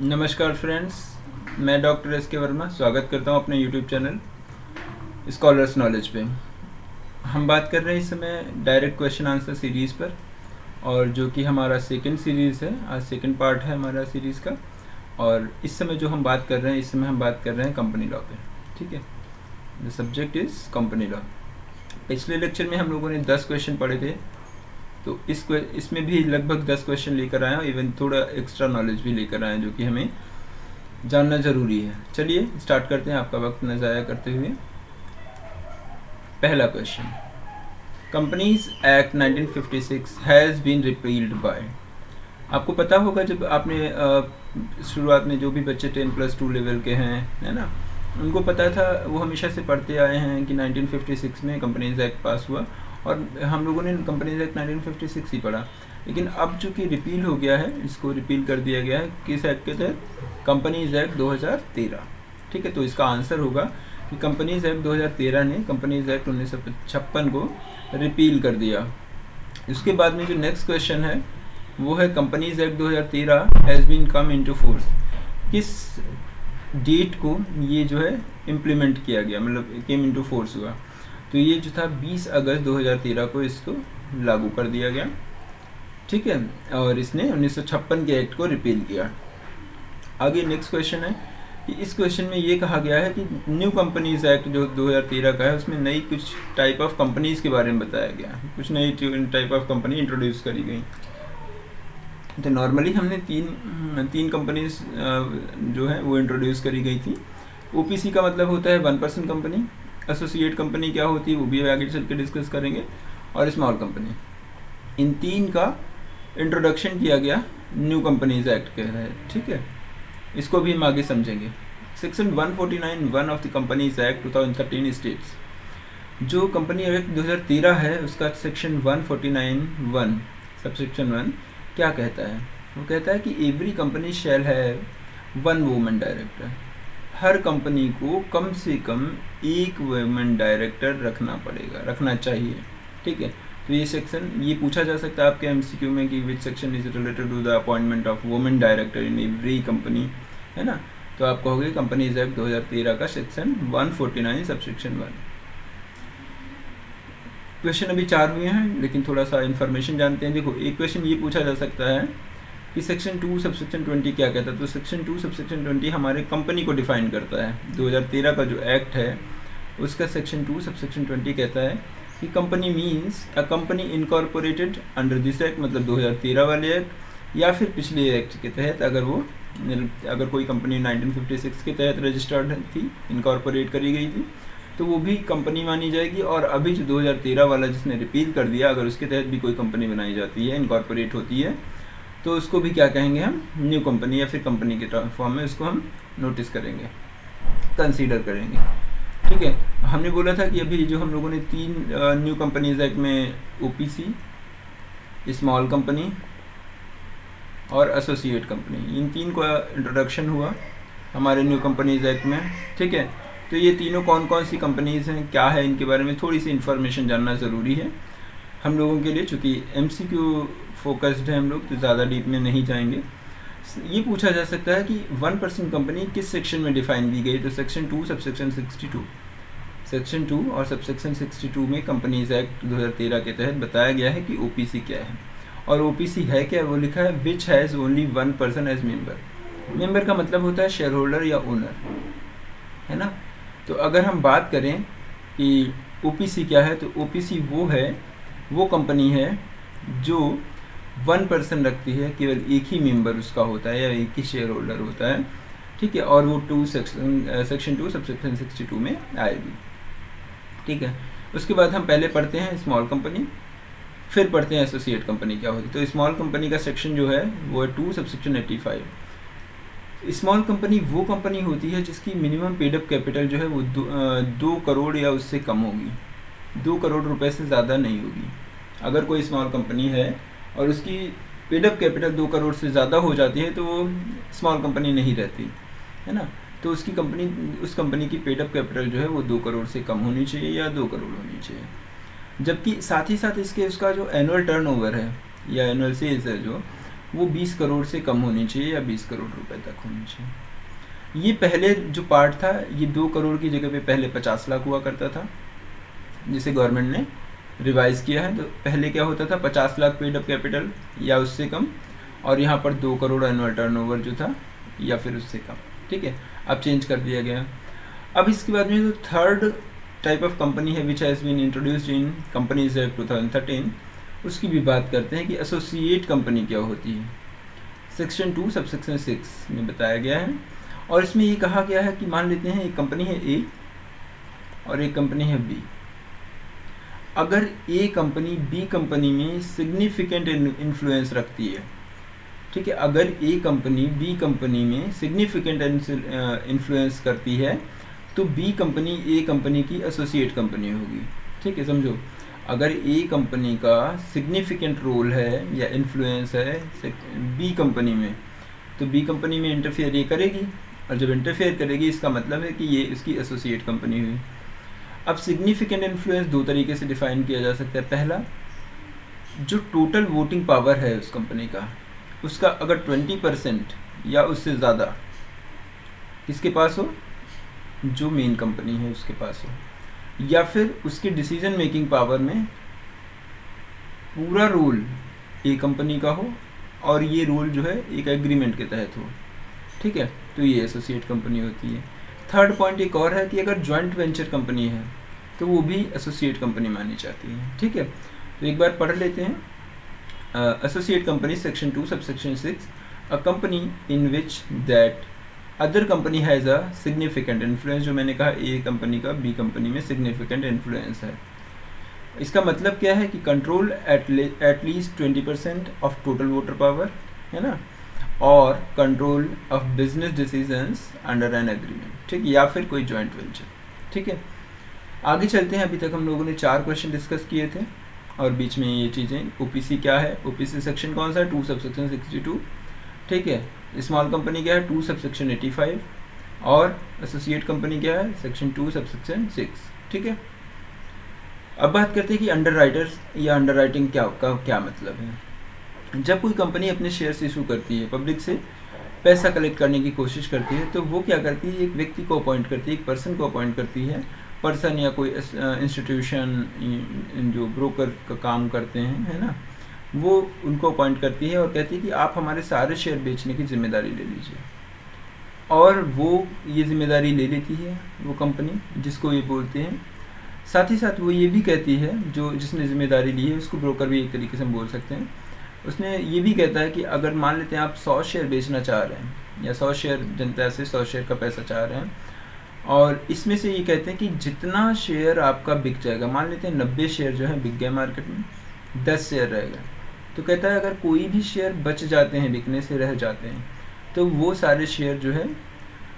नमस्कार फ्रेंड्स, मैं doctor S के वर्मा स्वागत करता हूं अपने यूट्यूब चैनल स्कॉलर्स नॉलेज पे। हम बात कर रहे हैं इस समय डायरेक्ट क्वेश्चन आंसर सीरीज़ पर, और जो कि हमारा सेकंड सीरीज़ है। आज सेकंड पार्ट है हमारा सीरीज़ का। और इस समय जो हम बात कर रहे हैं, इस समय हम बात कर रहे हैं कंपनी लॉ पे। ठीक है, the subject is company law. पिछले लेक्चर में हम लोगों ने 10 क्वेश्चन पढ़े थे, तो इसमें भी लगभग 10 क्वेश्चन लेकर आए हैं, इवन थोड़ा एक्स्ट्रा नॉलेज भी लेकर आए हैं जो कि हमें जानना ज़रूरी है। चलिए स्टार्ट करते हैं आपका वक्त न ज़ाया करते हुए। पहला question, companies act 1956 has been repealed by. आपको पता होगा, जब आपने शुरुआत में जो भी बच्चे 10+2 लेवल के हैं, है ना, उनको पता था, वो हमेशा से पढ़ते आए हैं कि 1956 में कंपनीज एक्ट पास हुआ, और हम लोगों ने कंपनीज एक्ट 1956 ही पढ़ा। लेकिन अब चूँकि रिपील हो गया है, इसको रिपील कर दिया गया है किस एक्ट के तहत? Companies act 2013। ठीक है, तो इसका आंसर होगा कि कंपनीज एक्ट 2013 ने कंपनीज एक्ट 1956 को रिपील कर दिया। उसके बाद में जो नेक्स्ट क्वेश्चन है वो है, companies act 2013 has been come into force. किस डेट को ये जो है इम्प्लीमेंट किया गया, मतलब केम इनटू फोर्स हुआ? तो ये जो था 20 अगस्त 2013 को इसको लागू कर दिया गया। ठीक है, और इसने 1956 के एक्ट को रिपील किया। आगे नेक्स्ट क्वेश्चन है कि इस क्वेश्चन में ये कहा गया है कि न्यू कंपनीज एक्ट जो 2013 का है, उसमें नई कुछ टाइप ऑफ कंपनीज के बारे में बताया गया, कुछ नई टाइप ऑफ कंपनी इंट्रोड्यूस करी गई। तो नॉर्मली हमने तीन कंपनीज जो है वो इंट्रोड्यूस करी गई थी। ओपीसी का मतलब होता है 1% कंपनी, एसोसिएट कंपनी क्या होती है वो भी आगे चल के डिस्कस करेंगे, और स्मॉल कंपनी। इन तीन का इंट्रोडक्शन किया गया न्यू कंपनीज एक्ट के है। ठीक है, इसको भी हम आगे समझेंगे। Section 149(1) of the companies act 2013 states, जो कंपनी एक्ट 2013 है उसका सेक्शन 149(1) सबसेक्शन 1 क्या कहता है? वो कहता है कि every company shall have 1 women director. Her company को कम से कम एक वुमेन डायरेक्टर रखना चाहिए। ठीक है, तो ये सेक्शन, ये पूछा जा सकता है आपके एमसीक्यू में कि which section is related to the appointment of women director in every company, है ना। तो आप कहोगे कंपनीज एक्ट 2013 का सेक्शन 149 सबसेक्शन 1। क्वेश्चन अभी 4 हुए हैं, लेकिन थोड़ा सा इन्फॉर्मेशन जानते हैं। देखो, एक क्वेश्चन ये पूछा जा सकता है कि सेक्शन 2 सबसेक्शन 20 क्या कहता है? तो सेक्शन 2 सबसेक्शन 20 हमारे कंपनी को डिफाइन करता है। 2013 का जो एक्ट है उसका सेक्शन 2 सबसेक्शन 20 कहता है कि company means a company incorporated under this act, मतलब 2013 वाले एक्ट, या फिर पिछले एक्ट के तहत, अगर कोई कंपनी 1956 के तहत रजिस्टर्ड थी, इनकॉर्पोरेट करी गई थी, तो वो भी कंपनी मानी जाएगी। और अभी जो 2013 वाला जिसने रिपील कर दिया, अगर उसके तहत भी कोई कंपनी बनाई जाती है, इनकॉर्पोरेट होती है, तो उसको भी क्या कहेंगे हम? न्यू कंपनी, या फिर कंपनी के फॉर्म में उसको हम नोटिस करेंगे, कंसीडर करेंगे। ठीक है, हमने बोला था कि अभी जो हम लोगों ने 3 न्यू कंपनीज एक्ट में ओपीसी, स्मॉल कंपनी और एसोसिएट कंपनी, इन 3 का इंट्रोडक्शन हुआ हमारे न्यू कंपनीज एक्ट में। ठीक है, तो ये तीनों कौन कौन सी कंपनीज हैं, क्या है, इनके बारे में थोड़ी सी इन्फॉर्मेशन जानना ज़रूरी है हम लोगों के लिए, चूँकि एमसीक्यू फोकस्ड है हम लोग, तो ज़्यादा डीप में नहीं जाएंगे। ये पूछा जा सकता है कि 1% कंपनी किस सेक्शन में डिफाइन की गई? तो सेक्शन 2 सबसेक्शन 62। सेक्शन 2 और सबसेक्शन 62 में कंपनीज एक्ट 2013 के तहत बताया गया है कि ओपीसी क्या है। और ओपीसी है क्या? वो लिखा है which has only 1 person as member. Member का मतलब होता है शेयर होल्डर या ओनर, है ना। तो अगर हम बात करें कि ओपीसी क्या है, तो ओपीसी वो कंपनी है जो 1 पर्सन रखती है, केवल एक ही मेंबर उसका होता है या एक ही शेयर होल्डर होता है। ठीक है, और वो सेक्शन 2 सबसेक्शन 62 में आएगी। ठीक है, उसके बाद हम पहले पढ़ते हैं स्मॉल कंपनी, फिर पढ़ते हैं एसोसिएट कंपनी क्या होती है। तो स्मॉल कंपनी का सेक्शन जो है वो है 2 सबसेक्शन 85। स्मॉल कंपनी वो कंपनी होती है जिसकी मिनिमम पेडअप कैपिटल जो है वो 2 करोड़ या उससे कम होगी, 2 करोड़ रुपए से ज़्यादा नहीं होगी। अगर कोई स्मॉल कंपनी है और उसकी पेडअप कैपिटल 2 करोड़ से ज़्यादा हो जाती है, तो वो स्मॉल कंपनी नहीं रहती, है ना। तो उस कंपनी की पेडअप कैपिटल जो है वो 2 करोड़ से कम होनी चाहिए या 2 करोड़ होनी चाहिए। जबकि साथ ही साथ उसका जो एनुअल टर्नओवर है या एनुअल सेल्स है, जो वो 20 करोड़ से कम होनी चाहिए या 20 करोड़ रुपए तक होनी चाहिए। ये पहले जो पार्ट था, ये 2 करोड़ की जगह पे पहले 50 लाख हुआ करता था, जिसे गवर्नमेंट ने रिवाइज किया है। तो पहले क्या होता था, 50 लाख पेड अप कैपिटल या उससे कम, और यहाँ पर 2 करोड़ एनुअल टर्नओवर जो था या फिर उससे कम। ठीक है, अब चेंज कर दिया गया। अब इसके बाद में जो थर्ड टाइप ऑफ कंपनी है which has been introduced in companies act 2013, उसकी भी बात करते हैं कि एसोसिएट कंपनी क्या होती है। सेक्शन 2 सबसेक्शन 6 में बताया गया है, और इसमें ये कहा गया है कि मान लेते हैं एक कंपनी है ए और एक कंपनी है बी। अगर ए कंपनी बी कंपनी में सिग्निफिकेंट इन्फ्लुएंस रखती है, ठीक है, अगर ए कंपनी बी कंपनी में सिग्निफिकेंट इन्फ्लुएंस करती है तो बी कंपनी ए कंपनी की एसोसिएट कंपनी होगी। ठीक है, समझो, अगर ए कंपनी का सिग्निफिकेंट रोल है या इन्फ्लुएंस है बी कंपनी में, तो बी कंपनी में इंटरफेयर ये करेगी, और जब इंटरफेयर करेगी इसका मतलब है कि ये इसकी एसोसिएट कंपनी हुई। अब सिग्निफिकेंट इन्फ्लुएंस 2 तरीके से डिफाइन किया जा सकता है। पहला, जो टोटल वोटिंग पावर है उस कंपनी का, उसका अगर 20% या उससे ज़्यादा किसके पास हो, जो मेन कंपनी है उसके पास हो, या फिर उसके डिसीजन मेकिंग पावर में पूरा रोल ए कंपनी का हो, और ये रोल जो है एक एग्रीमेंट के तहत हो। ठीक है, तो ये एसोसिएट कंपनी होती है। थर्ड पॉइंट एक और है कि अगर जॉइंट वेंचर कंपनी है तो वो भी एसोसिएट कंपनी मानी जाती है। ठीक है, तो एक बार पढ़ लेते हैं। Associate company section 2 subsection 6, a company in which that other company has a significant influence. जो मैंने कहा, ए कंपनी का बी कंपनी में सिग्निफिकेंट इन्फ्लुएंस है। इसका मतलब क्या है कि control at least 20% of total voter power, है ना, और control of business decisions under an agreement. ठीक, या फिर कोई जॉइंट वेंचर। ठीक है, आगे चलते हैं। अभी तक हम लोगों ने 4 क्वेश्चन डिस्कस किए थे, और बीच में ये चीज़ें, ओपीसी क्या है, ओपीसी सेक्शन कौन सा है, 2 सबसेक्शन 62। ठीक है, स्मॉल कंपनी क्या है, 2 सबसेक्शन 85, और एसोसिएट कंपनी क्या है, सेक्शन 2 सबसेक्शन 6। ठीक है, अब बात करते हैं कि अंडर राइटर्स या अंडर राइटिंग क्या मतलब है। जब कोई कंपनी अपने शेयर्स इशू करती है, पब्लिक से पैसा कलेक्ट करने की कोशिश करती है, तो वो क्या करती है, एक व्यक्ति को अपॉइंट करती है, एक पर्सन को अपॉइंट करती है, पर्सन या कोई इंस्टीट्यूशन जो ब्रोकर का काम करते हैं, है ना, वो उनको अपॉइंट करती है और कहती है कि आप हमारे सारे शेयर बेचने की जिम्मेदारी ले लीजिए। और वो ये जिम्मेदारी ले लेती है वो कंपनी, जिसको ये बोलते हैं। साथ ही साथ वो ये भी कहती है, जो जिसने जिम्मेदारी ली है उसको ब्रोकर भी एक तरीके से हम बोल सकते हैं, उसने ये भी कहता है कि अगर मान लेते हैं आप 100 शेयर बेचना चाह रहे हैं, या 100 शेयर जनता से 100 शेयर का पैसा चाह रहे हैं, और इसमें से ये कहते हैं कि जितना शेयर आपका बिक जाएगा, मान लेते हैं 90 शेयर जो है बिक गए मार्केट में, 10 शेयर रहेगा, तो कहता है अगर कोई भी शेयर बच जाते हैं, बिकने से रह जाते हैं, तो वो सारे शेयर जो है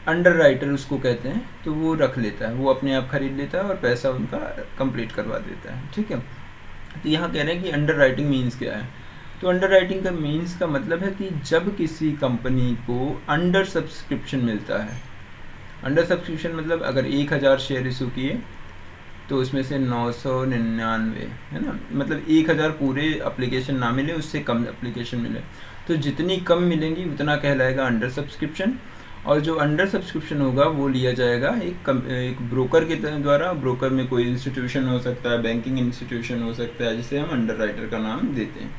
अंडर राइटर उसको कहते हैं, तो वो रख लेता है, वो अपने आप खरीद लेता है और पैसा उनका कंप्लीट करवा देता है। ठीक है, तो यहाँ कह रहे हैं कि अंडर राइटिंग मीन्स क्या है। तो अंडर राइटिंग का मीन्स का मतलब है कि जब किसी कंपनी को अंडर सब्सक्रिप्शन मिलता है, अंडर सब्सक्रिप्शन मतलब अगर 1000 शेयर इशू किए तो उसमें से 999, है ना, मतलब 1000 पूरे एप्लीकेशन ना मिले, उससे कम एप्लीकेशन मिले, तो जितनी कम मिलेंगी उतना कहलाएगा अंडर सब्सक्रिप्शन। और जो अंडर सब्सक्रिप्शन होगा वो लिया जाएगा एक ब्रोकर के द्वारा। ब्रोकर में कोई इंस्टीट्यूशन हो सकता है, बैंकिंग इंस्टीट्यूशन हो सकता है, जिसे हम अंडर राइटर का नाम देते हैं।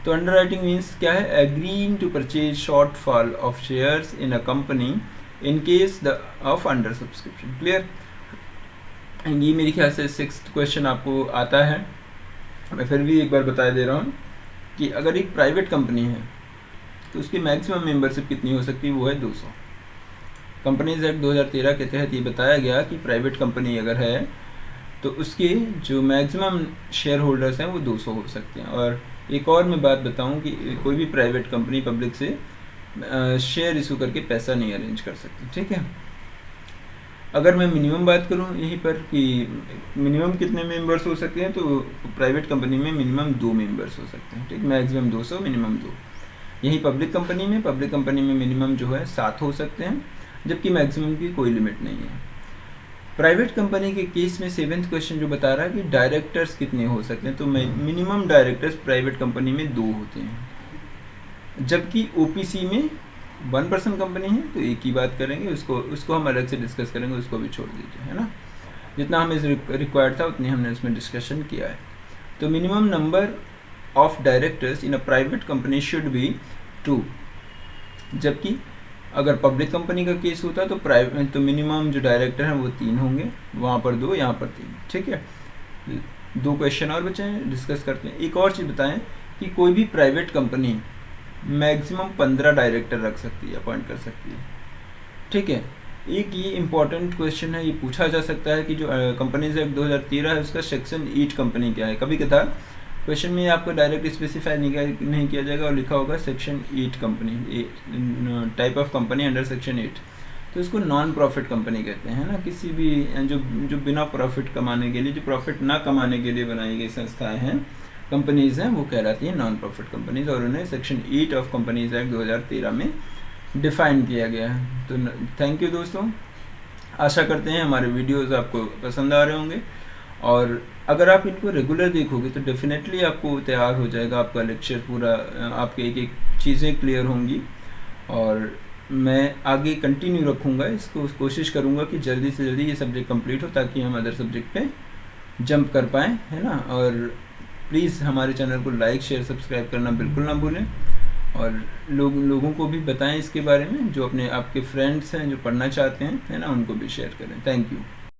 तो अंडर राइटिंग मीन्स क्या है, agreeing to purchase shortfall of shares in a company in case of under subscription. Clear, ये मेरे ख्याल से 6th क्वेश्चन आपको आता है। मैं फिर भी एक बार बता दे रहा हूँ कि अगर एक प्राइवेट कंपनी है तो उसकी मैक्सिमम मेंबरशिप कितनी हो सकती है, वो है 200। कंपनीज एक्ट 2013 के तहत ये बताया गया कि प्राइवेट कंपनी अगर है तो उसके जो मैक्सिमम शेयर होल्डर्स हैं वो 200 हो सकते हैं। और एक और मैं बात बताऊं कि कोई भी प्राइवेट कंपनी पब्लिक से शेयर इशू करके पैसा नहीं अरेंज कर सकती। ठीक है, अगर मैं मिनिमम बात करूं यहीं पर कि मिनिमम कितने मेंबर्स हो सकते हैं, तो प्राइवेट कंपनी में मिनिमम 2 मेंबर्स हो सकते हैं। ठीक, मैक्सिमम 200, मिनिमम 2। यही पब्लिक कंपनी में मिनिमम जो है 7 हो सकते हैं, जबकि मैक्सिमम की कोई लिमिट नहीं है। प्राइवेट कंपनी के केस में 7th क्वेश्चन जो बता रहा है कि डायरेक्टर्स कितने हो सकते हैं, तो मिनिमम डायरेक्टर्स प्राइवेट कंपनी में 2 होते हैं। जबकि ओपीसी में 1% कंपनी है तो एक ही बात करेंगे, उसको हम अलग से डिस्कस करेंगे, उसको भी छोड़ दीजिए, है ना। जितना हमें रिक्वायर्ड था उतनी हमने उसमें डिस्कशन किया है। तो minimum number of directors in a private company should be 2, जबकि अगर पब्लिक कंपनी का केस होता तो मिनिमम जो डायरेक्टर हैं वो 3 होंगे, वहाँ पर 2, यहाँ पर 3, ठीक है। 2 क्वेश्चन और बचे हैं, डिस्कस करते हैं। एक और चीज़ बताएं कि कोई भी प्राइवेट कंपनी मैक्सिमम 15 डायरेक्टर रख सकती है, अपॉइंट कर सकती है, ठीक है। एक ये इंपॉर्टेंट क्वेश्चन है, ये पूछा जा सकता है कि जो कंपनीज एक्ट 2013 है उसका सेक्शन 8 कंपनी क्या है। कभी कभार क्वेश्चन में आपको डायरेक्ट स्पेसिफाई नहीं किया जाएगा और लिखा होगा section 8 company, type of company under section 8, तो इसको नॉन प्रॉफिट कंपनी कहते हैं ना। किसी भी जो बिना प्रॉफिट कमाने के लिए, जो प्रॉफिट ना कमाने के लिए बनाई गई संस्थाएं हैं, कंपनीज हैं, वो कहलाती हैं नॉन प्रॉफिट कंपनीज, और उन्हें सेक्शन 8 ऑफ कंपनीज एक्ट 2013 में डिफाइन किया गया है। तो थैंक यू दोस्तों, आशा करते हैं हमारे वीडियोस आपको पसंद आ रहे होंगे, और अगर आप इनको रेगुलर देखोगे तो डेफिनेटली आपको तैयार हो जाएगा आपका लेक्चर पूरा, आपके एक एक चीज़ें क्लियर होंगी, और मैं आगे कंटिन्यू रखूँगा इसको, कोशिश करूँगा कि जल्दी से जल्दी ये सब्जेक्ट कंप्लीट हो ताकि हम अदर सब्जेक्ट पे जंप कर पाएँ, है ना। और प्लीज़ हमारे चैनल को लाइक शेयर सब्सक्राइब करना बिल्कुल ना भूलें, और लोगों को भी बताएं इसके बारे में, जो आपके फ्रेंड्स हैं जो पढ़ना चाहते हैं, है ना, उनको भी शेयर करें। Thank you.